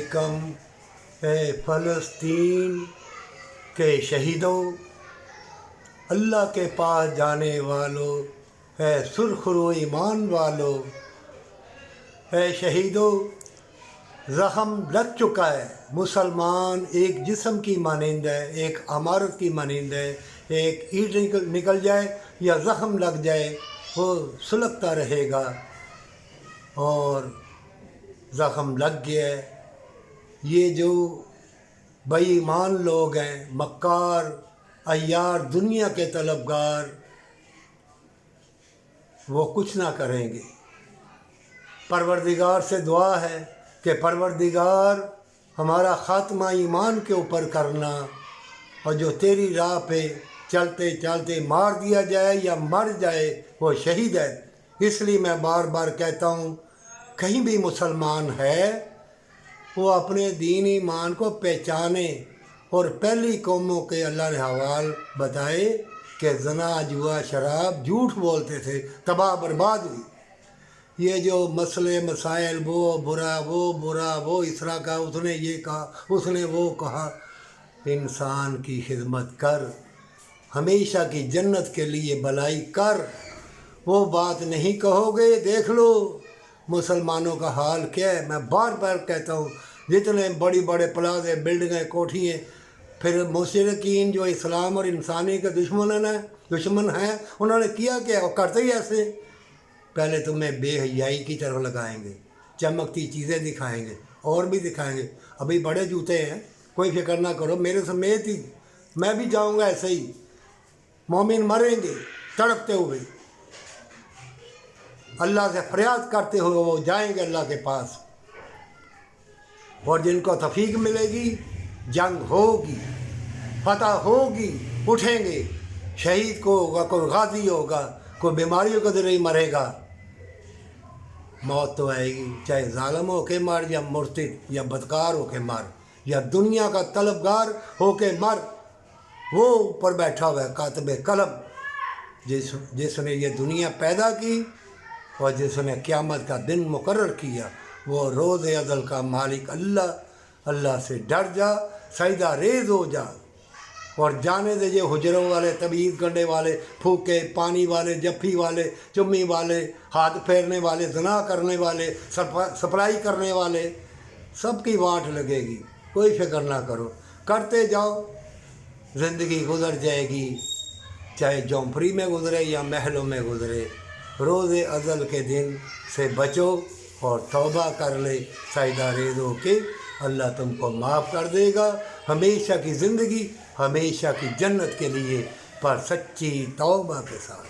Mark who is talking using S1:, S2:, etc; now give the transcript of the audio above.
S1: अलैकुम ए फ़लस्तीन के शहीदों, अल्लाह के पास जाने वालों, है सुरखरू ईमान वालों, है शहीदों, ज़ख़म लग चुका है। मुसलमान एक जिस्म की मानिंद है, एक इमारत की मानिंद है। एक ईंट निकल जाए या ज़ख़म लग जाए, वो सुलगता रहेगा। और ज़ख़म लग गया है। ये जो बेईमान लोग हैं, मक्कार, अय्यार, दुनिया के तलबगार, वो कुछ ना करेंगे। परवरदिगार से दुआ है कि परवरदिगार हमारा ख़ात्मा ईमान के ऊपर करना, और जो तेरी राह पे चलते चलते मार दिया जाए या मर जाए वो शहीद है। इसलिए मैं बार बार कहता हूँ, कहीं भी मुसलमान है वो अपने दीन ईमान को पहचाने। और पहली कौमों के अल्लाह ने हवाल बताए कि ज़ना, जुआ, शराब, झूठ बोलते थे, तबाह बर्बाद हुई। ये जो मसले मसाइल, वो बुरा, वो इस तरह का, उसने ये कहा, उसने वो कहा। इंसान की खिदमत कर, हमेशा की जन्नत के लिए भलाई कर। वो बात नहीं कहोगे, देख लो मुसलमानों का हाल क्या है। मैं बार बार कहता हूँ, जितने बड़ी बड़े प्लाजे, बिल्डिंगें, कोठियाँ, फिर मुशरिकीन जो इस्लाम और इंसानी के दुश्मन हैं, उन्होंने किया क्या? और करते ही ऐसे, पहले तुम्हें बेहयाई की तरफ लगाएंगे, चमकती चीज़ें दिखाएंगे, और भी दिखाएंगे। अभी बड़े जूते हैं, कोई फिक्र ना करो, मेरे समेत ही मैं भी जाऊंगा ऐसे ही। मोमिन मरेंगे तड़पते हुए, अल्लाह से फरियाद करते हुए वो जाएंगे अल्लाह के पास। और जिनको तौफीक मिलेगी, जंग होगी, फतह होगी, उठेंगे। शहीद को होगा, कोई गाजी होगा, कोई बीमारियों के ज़रिए मरेगा। मौत तो आएगी, चाहे ज़ालिम हो के मर, या मुर्तिद, या बदकार हो के मर, या दुनिया का तलबगार हो के मर। वो ऊपर बैठा हुआ है कातिब कलम, जिसने ये दुनिया पैदा की और जिसने क़यामत का दिन मुकर्रर किया। वो रोज़ अज़ल का मालिक अल्लाह। अल्लाह से डर जा, सजदा रेज़ हो जा, और जाने दे ये हुजरों वाले, तबीज़ करने वाले, फूके पानी वाले, जफ्फी वाले, चुम्मी वाले, हाथ फेरने वाले, ज़ना करने वाले, सप्लाई करने वाले, सबकी वाट लगेगी। कोई फिक्र ना करो, करते जाओ, ज़िंदगी गुज़र जाएगी। चाहे झोंपड़ी में गुज़रे या महलों में गुज़रे, रोज़ अज़ल के दिन से बचो और तौबा कर ले, सजदा रेज़ हो के। अल्लाह तुमको माफ़ कर देगा। हमेशा की ज़िंदगी, हमेशा की जन्नत के लिए, पर सच्ची तौबा के साथ।